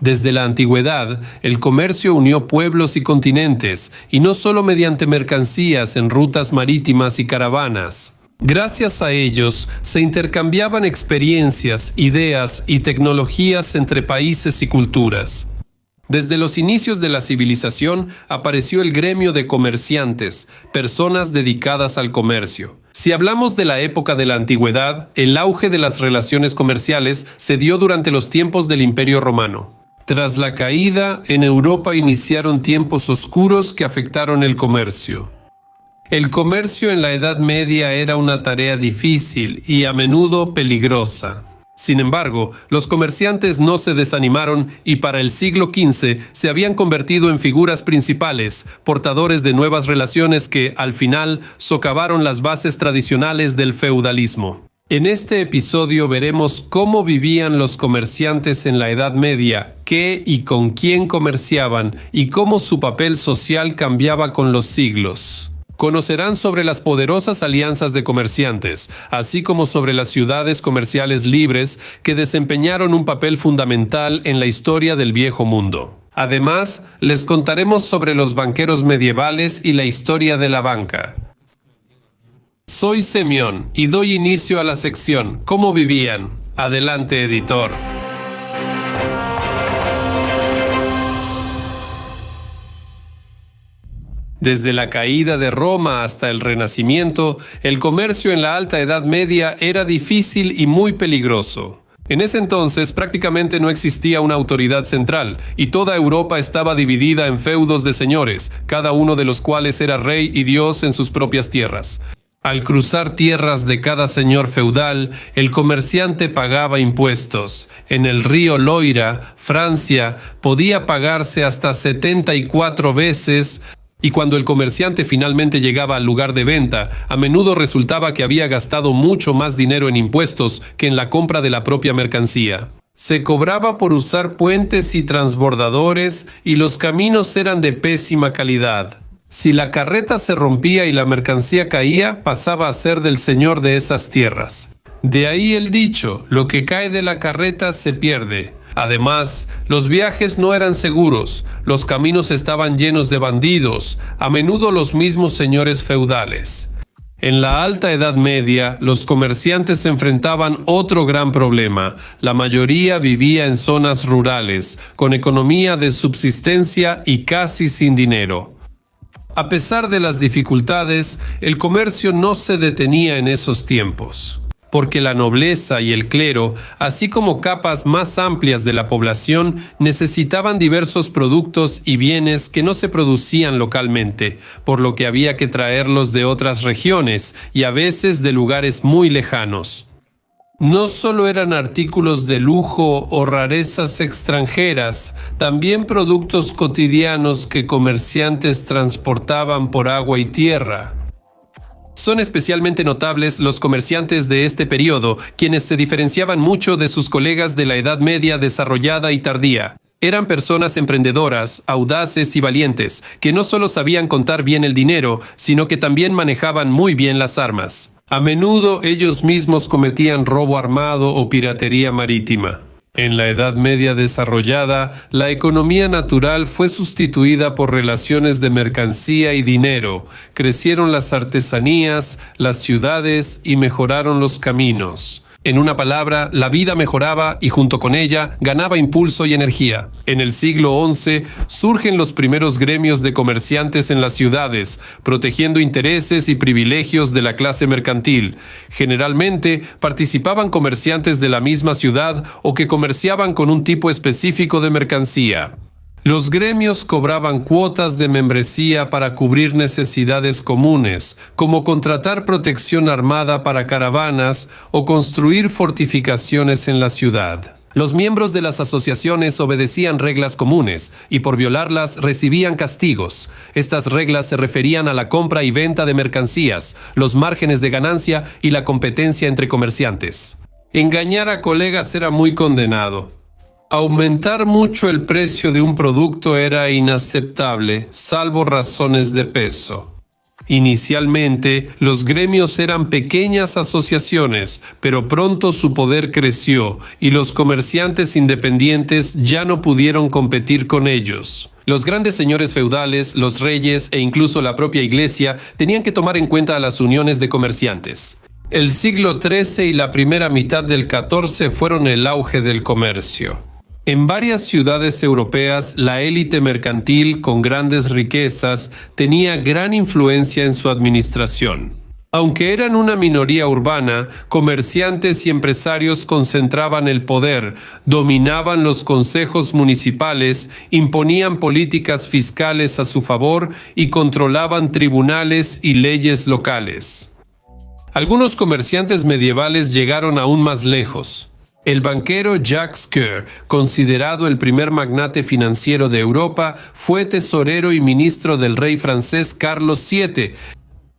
Desde la antigüedad, el comercio unió pueblos y continentes, y no solo mediante mercancías en rutas marítimas y caravanas. Gracias a ellos, se intercambiaban experiencias, ideas y tecnologías entre países y culturas. Desde los inicios de la civilización apareció el gremio de comerciantes, personas dedicadas al comercio. Si hablamos de la época de la antigüedad, el auge de las relaciones comerciales se dio durante los tiempos del Imperio Romano. Tras la caída, en Europa iniciaron tiempos oscuros que afectaron el comercio. El comercio en la Edad Media era una tarea difícil y a menudo peligrosa. Sin embargo, los comerciantes no se desanimaron y para el siglo XV se habían convertido en figuras principales, portadores de nuevas relaciones que, al final, socavaron las bases tradicionales del feudalismo. En este episodio veremos cómo vivían los comerciantes en la Edad Media, qué y con quién comerciaban y cómo su papel social cambiaba con los siglos. Conocerán sobre las poderosas alianzas de comerciantes, así como sobre las ciudades comerciales libres que desempeñaron un papel fundamental en la historia del Viejo Mundo. Además, les contaremos sobre los banqueros medievales y la historia de la banca. Soy Semión y doy inicio a la sección ¿Cómo vivían? Adelante, editor. Desde la caída de Roma hasta el Renacimiento, el comercio en la Alta Edad Media era difícil y muy peligroso. En ese entonces prácticamente no existía una autoridad central, y toda Europa estaba dividida en feudos de señores, cada uno de los cuales era rey y dios en sus propias tierras. Al cruzar tierras de cada señor feudal, el comerciante pagaba impuestos. En el río Loira, Francia, podía pagarse hasta 74 veces, y cuando el comerciante finalmente llegaba al lugar de venta, a menudo resultaba que había gastado mucho más dinero en impuestos que en la compra de la propia mercancía. Se cobraba por usar puentes y transbordadores, y los caminos eran de pésima calidad. Si la carreta se rompía y la mercancía caía, pasaba a ser del señor de esas tierras. De ahí el dicho, lo que cae de la carreta se pierde. Además, los viajes no eran seguros, los caminos estaban llenos de bandidos, a menudo los mismos señores feudales. En la Alta Edad Media, los comerciantes se enfrentaban otro gran problema. La mayoría vivía en zonas rurales, con economía de subsistencia y casi sin dinero. A pesar de las dificultades, el comercio no se detenía en esos tiempos, porque la nobleza y el clero, así como capas más amplias de la población, necesitaban diversos productos y bienes que no se producían localmente, por lo que había que traerlos de otras regiones y a veces de lugares muy lejanos. No solo eran artículos de lujo o rarezas extranjeras, también productos cotidianos que comerciantes transportaban por agua y tierra. Son especialmente notables los comerciantes de este periodo, quienes se diferenciaban mucho de sus colegas de la Edad Media desarrollada y tardía. Eran personas emprendedoras, audaces y valientes, que no solo sabían contar bien el dinero, sino que también manejaban muy bien las armas. A menudo ellos mismos cometían robo armado o piratería marítima. En la Edad Media desarrollada, la economía natural fue sustituida por relaciones de mercancía y dinero. Crecieron las artesanías, las ciudades y mejoraron los caminos. En una palabra, la vida mejoraba y junto con ella ganaba impulso y energía. En el siglo XI surgen los primeros gremios de comerciantes en las ciudades, protegiendo intereses y privilegios de la clase mercantil. Generalmente participaban comerciantes de la misma ciudad o que comerciaban con un tipo específico de mercancía. Los gremios cobraban cuotas de membresía para cubrir necesidades comunes, como contratar protección armada para caravanas o construir fortificaciones en la ciudad. Los miembros de las asociaciones obedecían reglas comunes y por violarlas recibían castigos. Estas reglas se referían a la compra y venta de mercancías, los márgenes de ganancia y la competencia entre comerciantes. Engañar a colegas era muy condenado. Aumentar mucho el precio de un producto era inaceptable, salvo razones de peso. Inicialmente, los gremios eran pequeñas asociaciones, pero pronto su poder creció y los comerciantes independientes ya no pudieron competir con ellos. Los grandes señores feudales, los reyes e incluso la propia iglesia tenían que tomar en cuenta las uniones de comerciantes. El siglo XIII y la primera mitad del XIV fueron el auge del comercio. En varias ciudades europeas, la élite mercantil con grandes riquezas tenía gran influencia en su administración. Aunque eran una minoría urbana, comerciantes y empresarios concentraban el poder, dominaban los consejos municipales, imponían políticas fiscales a su favor y controlaban tribunales y leyes locales. Algunos comerciantes medievales llegaron aún más lejos. El banquero Jacques Coeur, considerado el primer magnate financiero de Europa, fue tesorero y ministro del rey francés Carlos VII.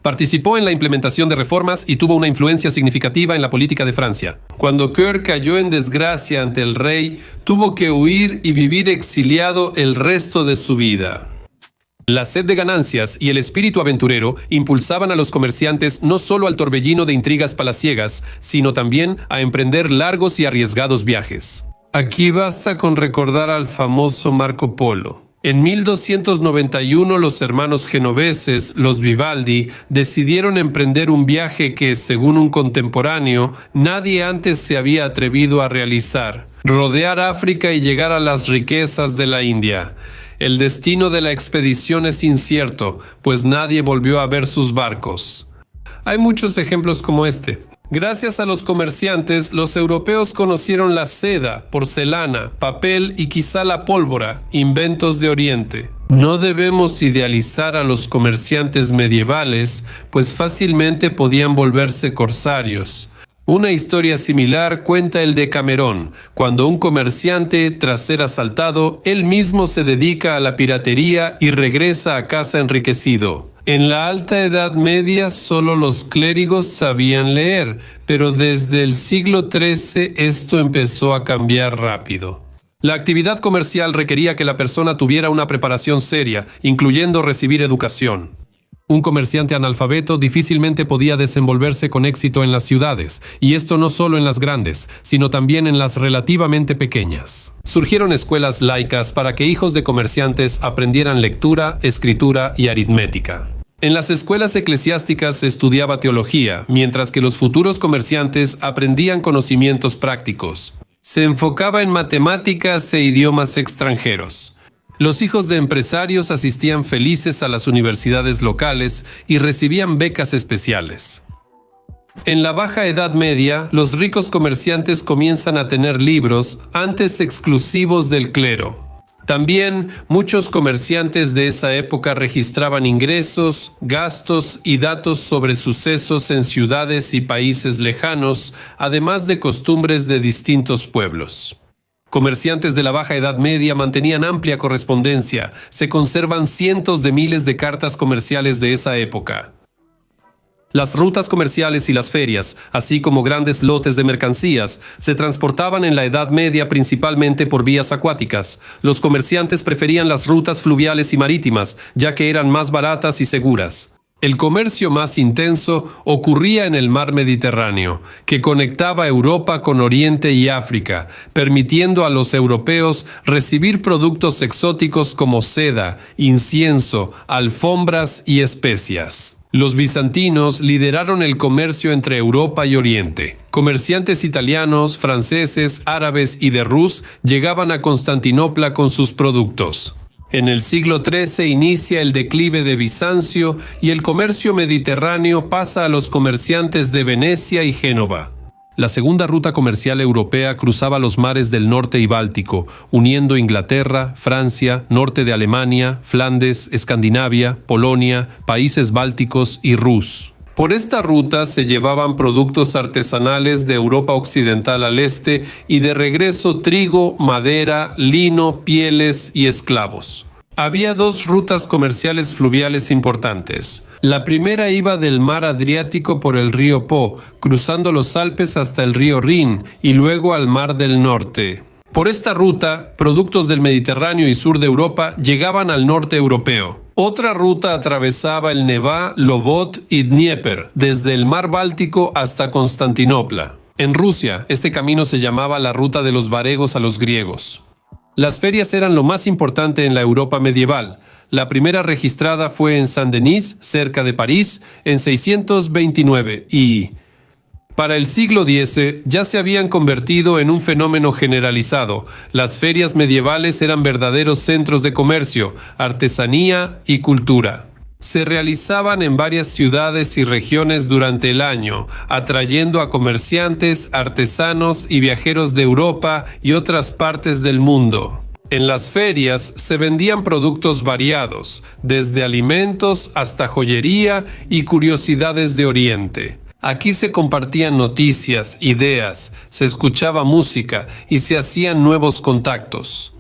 Participó en la implementación de reformas y tuvo una influencia significativa en la política de Francia. Cuando Coeur cayó en desgracia ante el rey, tuvo que huir y vivir exiliado el resto de su vida. La sed de ganancias y el espíritu aventurero impulsaban a los comerciantes no solo al torbellino de intrigas palaciegas, sino también a emprender largos y arriesgados viajes. Aquí basta con recordar al famoso Marco Polo. En 1291 los hermanos genoveses, los Vivaldi, decidieron emprender un viaje que, según un contemporáneo, nadie antes se había atrevido a realizar: rodear África y llegar a las riquezas de la India. El destino de la expedición es incierto, pues nadie volvió a ver sus barcos. Hay muchos ejemplos como este. Gracias a los comerciantes, los europeos conocieron la seda, porcelana, papel y quizá la pólvora, inventos de Oriente. No debemos idealizar a los comerciantes medievales, pues fácilmente podían volverse corsarios. Una historia similar cuenta el Decamerón, cuando un comerciante, tras ser asaltado, él mismo se dedica a la piratería y regresa a casa enriquecido. En la Alta Edad Media solo los clérigos sabían leer, pero desde el siglo XIII esto empezó a cambiar rápido. La actividad comercial requería que la persona tuviera una preparación seria, incluyendo recibir educación. Un comerciante analfabeto difícilmente podía desenvolverse con éxito en las ciudades, y esto no solo en las grandes, sino también en las relativamente pequeñas. Surgieron escuelas laicas para que hijos de comerciantes aprendieran lectura, escritura y aritmética. En las escuelas eclesiásticas se estudiaba teología, mientras que los futuros comerciantes aprendían conocimientos prácticos. Se enfocaba en matemáticas e idiomas extranjeros. Los hijos de empresarios asistían felices a las universidades locales y recibían becas especiales. En la Baja Edad Media, los ricos comerciantes comienzan a tener libros antes exclusivos del clero. También muchos comerciantes de esa época registraban ingresos, gastos y datos sobre sucesos en ciudades y países lejanos, además de costumbres de distintos pueblos. Comerciantes de la Baja Edad Media mantenían amplia correspondencia. Se conservan cientos de miles de cartas comerciales de esa época. Las rutas comerciales y las ferias, así como grandes lotes de mercancías, se transportaban en la Edad Media principalmente por vías acuáticas. Los comerciantes preferían las rutas fluviales y marítimas, ya que eran más baratas y seguras. El comercio más intenso ocurría en el mar Mediterráneo, que conectaba Europa con Oriente y África, permitiendo a los europeos recibir productos exóticos como seda, incienso, alfombras y especias. Los bizantinos lideraron el comercio entre Europa y Oriente. Comerciantes italianos, franceses, árabes y de Rus llegaban a Constantinopla con sus productos. En el siglo XIII inicia el declive de Bizancio y el comercio mediterráneo pasa a los comerciantes de Venecia y Génova. La segunda ruta comercial europea cruzaba los mares del norte y Báltico, uniendo Inglaterra, Francia, norte de Alemania, Flandes, Escandinavia, Polonia, países bálticos y Rus. Por esta ruta se llevaban productos artesanales de Europa occidental al este y de regreso trigo, madera, lino, pieles y esclavos. Había dos rutas comerciales fluviales importantes. La primera iba del mar Adriático por el río Po, cruzando los Alpes hasta el río Rin y luego al mar del Norte. Por esta ruta, productos del Mediterráneo y sur de Europa llegaban al norte europeo. Otra ruta atravesaba el Nevá, Lobot y Dnieper, desde el mar Báltico hasta Constantinopla. En Rusia, este camino se llamaba la ruta de los varegos a los griegos. Las ferias eran lo más importante en la Europa medieval. La primera registrada fue en Saint-Denis, cerca de París, en 629 y, para el siglo X, ya se habían convertido en un fenómeno generalizado. Las ferias medievales eran verdaderos centros de comercio, artesanía y cultura. Se realizaban en varias ciudades y regiones durante el año, atrayendo a comerciantes, artesanos y viajeros de Europa y otras partes del mundo. En las ferias se vendían productos variados, desde alimentos hasta joyería y curiosidades de Oriente. Aquí se compartían noticias, ideas, se escuchaba música y se hacían nuevos contactos.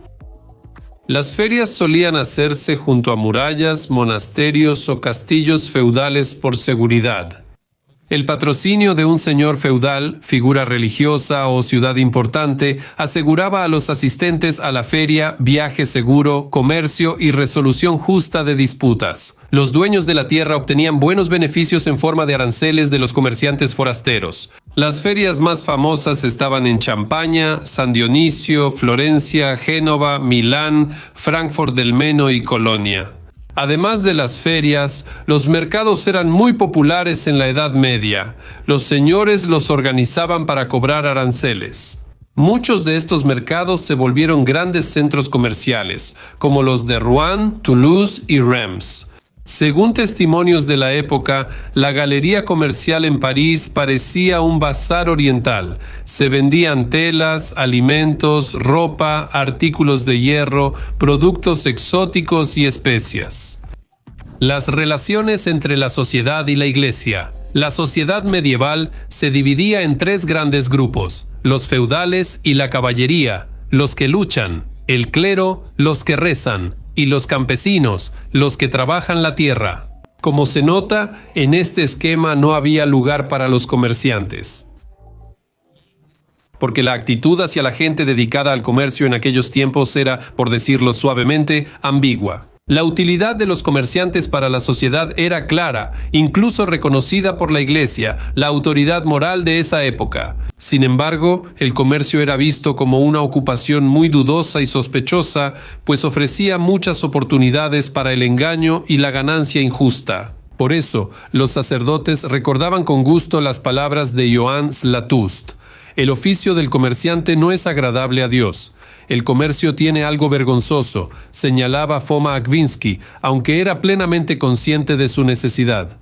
Las ferias solían hacerse junto a murallas, monasterios o castillos feudales por seguridad. El patrocinio de un señor feudal, figura religiosa o ciudad importante, aseguraba a los asistentes a la feria viaje seguro, comercio y resolución justa de disputas. Los dueños de la tierra obtenían buenos beneficios en forma de aranceles de los comerciantes forasteros. Las ferias más famosas estaban en Champaña, San Dionisio, Florencia, Génova, Milán, Frankfurt del Meno y Colonia. Además de las ferias, los mercados eran muy populares en la Edad Media. Los señores los organizaban para cobrar aranceles. Muchos de estos mercados se volvieron grandes centros comerciales, como los de Rouen, Toulouse y Reims. Según testimonios de la época, la galería comercial en París parecía un bazar oriental. Se vendían telas, alimentos, ropa, artículos de hierro, productos exóticos y especias. Las relaciones entre la sociedad y la iglesia. La sociedad medieval se dividía en tres grandes grupos: los feudales y la caballería, los que luchan, el clero, los que rezan, y los campesinos, los que trabajan la tierra. Como se nota, en este esquema no había lugar para los comerciantes, porque la actitud hacia la gente dedicada al comercio en aquellos tiempos era, por decirlo suavemente, ambigua. La utilidad de los comerciantes para la sociedad era clara, incluso reconocida por la Iglesia, la autoridad moral de esa época. Sin embargo, el comercio era visto como una ocupación muy dudosa y sospechosa, pues ofrecía muchas oportunidades para el engaño y la ganancia injusta. Por eso, los sacerdotes recordaban con gusto las palabras de Johann Zlatoust: el oficio del comerciante no es agradable a Dios. El comercio tiene algo vergonzoso, señalaba Foma Akvinsky, aunque era plenamente consciente de su necesidad.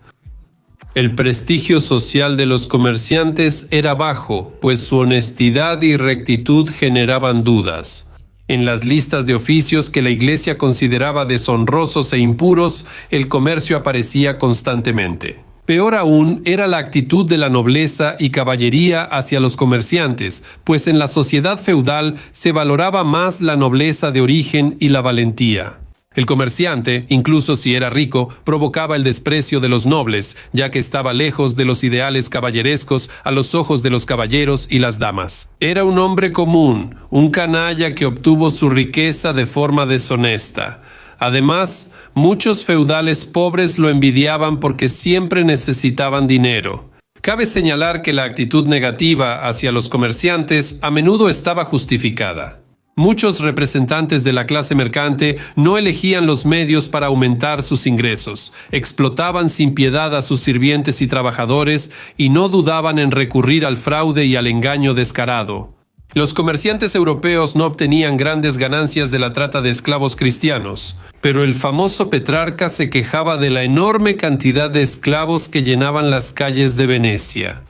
El prestigio social de los comerciantes era bajo, pues su honestidad y rectitud generaban dudas. En las listas de oficios que la Iglesia consideraba deshonrosos e impuros, el comercio aparecía constantemente. Peor aún era la actitud de la nobleza y caballería hacia los comerciantes, pues en la sociedad feudal se valoraba más la nobleza de origen y la valentía. El comerciante, incluso si era rico, provocaba el desprecio de los nobles, ya que estaba lejos de los ideales caballerescos a los ojos de los caballeros y las damas. Era un hombre común, un canalla que obtuvo su riqueza de forma deshonesta. Además, muchos feudales pobres lo envidiaban porque siempre necesitaban dinero. Cabe señalar que la actitud negativa hacia los comerciantes a menudo estaba justificada. Muchos representantes de la clase mercante no elegían los medios para aumentar sus ingresos, explotaban sin piedad a sus sirvientes y trabajadores y no dudaban en recurrir al fraude y al engaño descarado. Los comerciantes europeos no obtenían grandes ganancias de la trata de esclavos cristianos, pero el famoso Petrarca se quejaba de la enorme cantidad de esclavos que llenaban las calles de Venecia.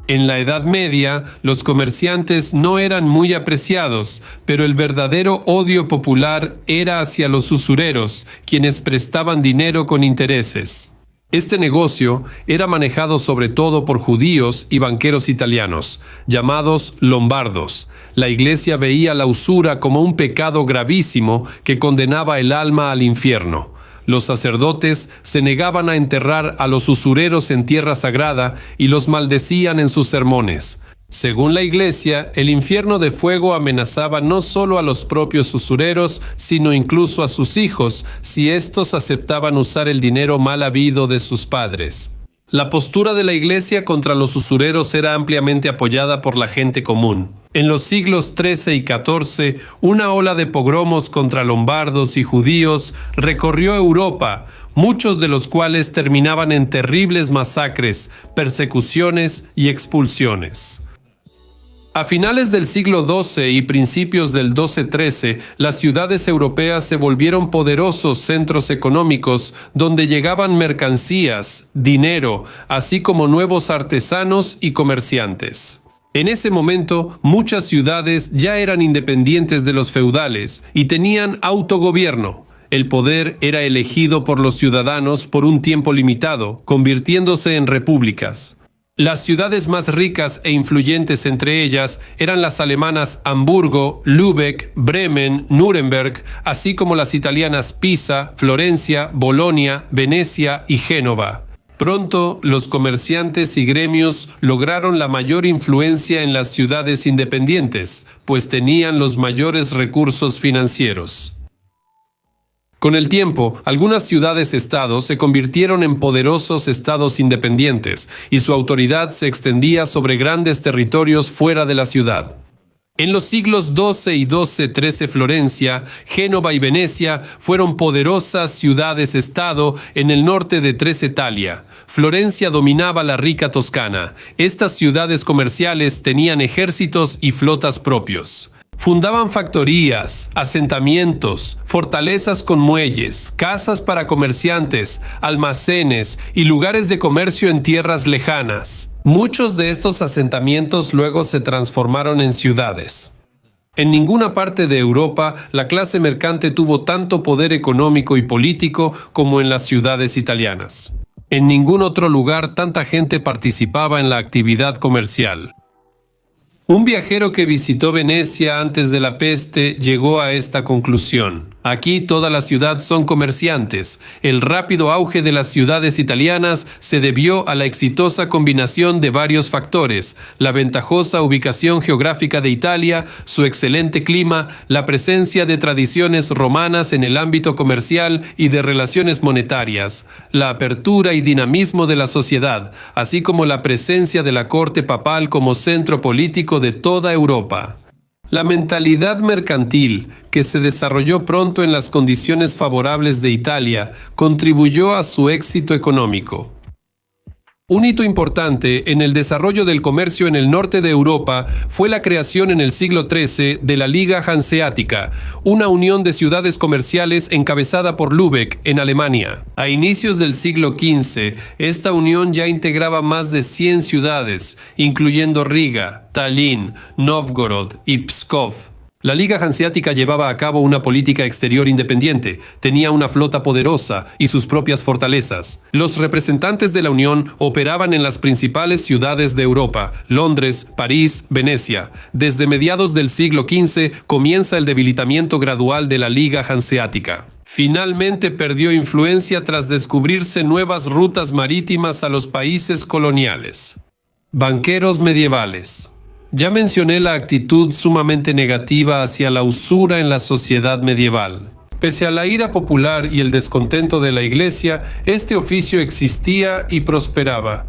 En la Edad Media, los comerciantes no eran muy apreciados, pero el verdadero odio popular era hacia los usureros, quienes prestaban dinero con intereses. Este negocio era manejado sobre todo por judíos y banqueros italianos, llamados lombardos. La Iglesia veía la usura como un pecado gravísimo que condenaba el alma al infierno. Los sacerdotes se negaban a enterrar a los usureros en tierra sagrada y los maldecían en sus sermones. Según la Iglesia, el infierno de fuego amenazaba no solo a los propios usureros, sino incluso a sus hijos, si éstos aceptaban usar el dinero mal habido de sus padres. La postura de la Iglesia contra los usureros era ampliamente apoyada por la gente común. En los siglos XIII y XIV, una ola de pogromos contra lombardos y judíos recorrió Europa, muchos de los cuales terminaban en terribles masacres, persecuciones y expulsiones. A finales del siglo XII y principios del XII-XIII, las ciudades europeas se volvieron poderosos centros económicos donde llegaban mercancías, dinero, así como nuevos artesanos y comerciantes. En ese momento, muchas ciudades ya eran independientes de los feudales y tenían autogobierno. El poder era elegido por los ciudadanos por un tiempo limitado, convirtiéndose en repúblicas. Las ciudades más ricas e influyentes entre ellas eran las alemanas Hamburgo, Lübeck, Bremen, Nuremberg, así como las italianas Pisa, Florencia, Bolonia, Venecia y Génova. Pronto, los comerciantes y gremios lograron la mayor influencia en las ciudades independientes, pues tenían los mayores recursos financieros. Con el tiempo, algunas ciudades-estados se convirtieron en poderosos estados independientes y su autoridad se extendía sobre grandes territorios fuera de la ciudad. En los siglos XII y XIII-XIII Florencia, Génova y Venecia fueron poderosas ciudades-estado en el norte de Italia. Florencia dominaba la rica Toscana. Estas ciudades comerciales tenían ejércitos y flotas propios. Fundaban factorías, asentamientos, fortalezas con muelles, casas para comerciantes, almacenes y lugares de comercio en tierras lejanas. Muchos de estos asentamientos luego se transformaron en ciudades. En ninguna parte de Europa la clase mercante tuvo tanto poder económico y político como en las ciudades italianas. En ningún otro lugar tanta gente participaba en la actividad comercial. Un viajero que visitó Venecia antes de la peste llegó a esta conclusión. Aquí toda la ciudad son comerciantes. El rápido auge de las ciudades italianas se debió a la exitosa combinación de varios factores: la ventajosa ubicación geográfica de Italia, su excelente clima, la presencia de tradiciones romanas en el ámbito comercial y de relaciones monetarias, la apertura y dinamismo de la sociedad, así como la presencia de la corte papal como centro político de toda Europa. La mentalidad mercantil, que se desarrolló pronto en las condiciones favorables de Italia, contribuyó a su éxito económico. Un hito importante en el desarrollo del comercio en el norte de Europa fue la creación en el siglo XIII de la Liga Hanseática, una unión de ciudades comerciales encabezada por Lübeck, en Alemania. A inicios del siglo XV, esta unión ya integraba más de 100 ciudades, incluyendo Riga, Tallinn, Novgorod y Pskov. La Liga Hanseática llevaba a cabo una política exterior independiente, tenía una flota poderosa y sus propias fortalezas. Los representantes de la Unión operaban en las principales ciudades de Europa: Londres, París, Venecia. Desde mediados del siglo XV comienza el debilitamiento gradual de la Liga Hanseática. Finalmente perdió influencia tras descubrirse nuevas rutas marítimas a los países coloniales. Banqueros medievales. Ya mencioné la actitud sumamente negativa hacia la usura en la sociedad medieval. Pese a la ira popular y el descontento de la Iglesia, este oficio existía y prosperaba.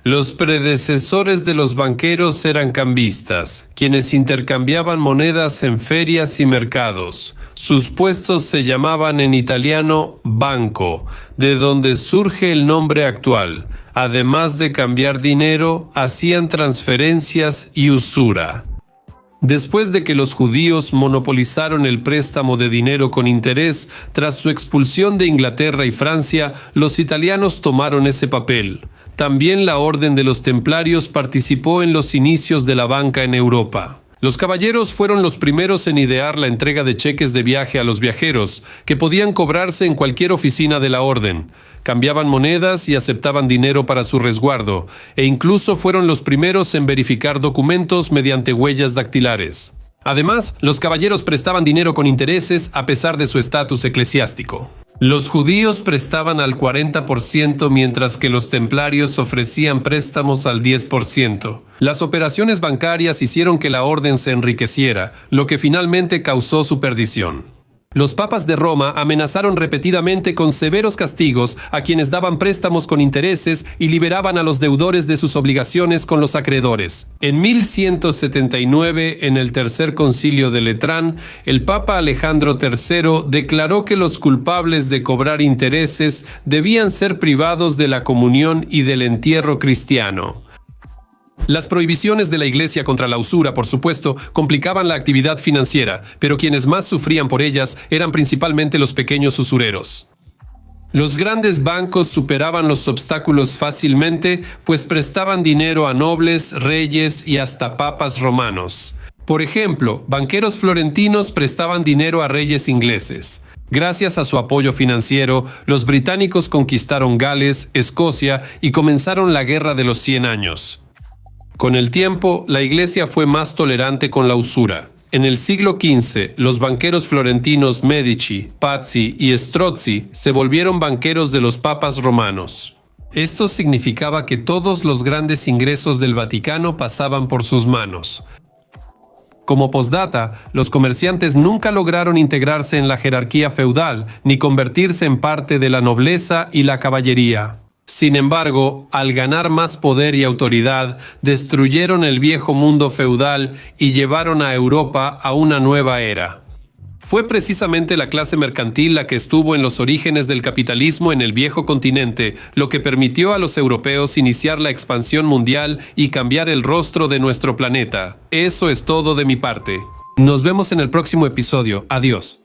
Los predecesores de los banqueros eran cambistas, quienes intercambiaban monedas en ferias y mercados. Sus puestos se llamaban en italiano banco, de donde surge el nombre actual. Además de cambiar dinero, hacían transferencias y usura. Después de que los judíos monopolizaron el préstamo de dinero con interés, tras su expulsión de Inglaterra y Francia, los italianos tomaron ese papel. También la Orden de los Templarios participó en los inicios de la banca en Europa. Los caballeros fueron los primeros en idear la entrega de cheques de viaje a los viajeros, que podían cobrarse en cualquier oficina de la orden. Cambiaban monedas y aceptaban dinero para su resguardo, e incluso fueron los primeros en verificar documentos mediante huellas dactilares. Además, los caballeros prestaban dinero con intereses a pesar de su estatus eclesiástico. Los judíos prestaban al 40% mientras que los templarios ofrecían préstamos al 10%. Las operaciones bancarias hicieron que la orden se enriqueciera, lo que finalmente causó su perdición. Los papas de Roma amenazaron repetidamente con severos castigos a quienes daban préstamos con intereses y liberaban a los deudores de sus obligaciones con los acreedores. En 1179, en el Tercer Concilio de Letrán, el Papa Alejandro III declaró que los culpables de cobrar intereses debían ser privados de la comunión y del entierro cristiano. Las prohibiciones de la Iglesia contra la usura, por supuesto, complicaban la actividad financiera, pero quienes más sufrían por ellas eran principalmente los pequeños usureros. Los grandes bancos superaban los obstáculos fácilmente, pues prestaban dinero a nobles, reyes y hasta papas romanos. Por ejemplo, banqueros florentinos prestaban dinero a reyes ingleses. Gracias a su apoyo financiero, los británicos conquistaron Gales, Escocia y comenzaron la Guerra de los 100 años. Con el tiempo, la Iglesia fue más tolerante con la usura. En el siglo XV, los banqueros florentinos Medici, Pazzi y Strozzi se volvieron banqueros de los papas romanos. Esto significaba que todos los grandes ingresos del Vaticano pasaban por sus manos. Como postdata, los comerciantes nunca lograron integrarse en la jerarquía feudal ni convertirse en parte de la nobleza y la caballería. Sin embargo, al ganar más poder y autoridad, destruyeron el viejo mundo feudal y llevaron a Europa a una nueva era. Fue precisamente la clase mercantil la que estuvo en los orígenes del capitalismo en el viejo continente, lo que permitió a los europeos iniciar la expansión mundial y cambiar el rostro de nuestro planeta. Eso es todo de mi parte. Nos vemos en el próximo episodio. Adiós.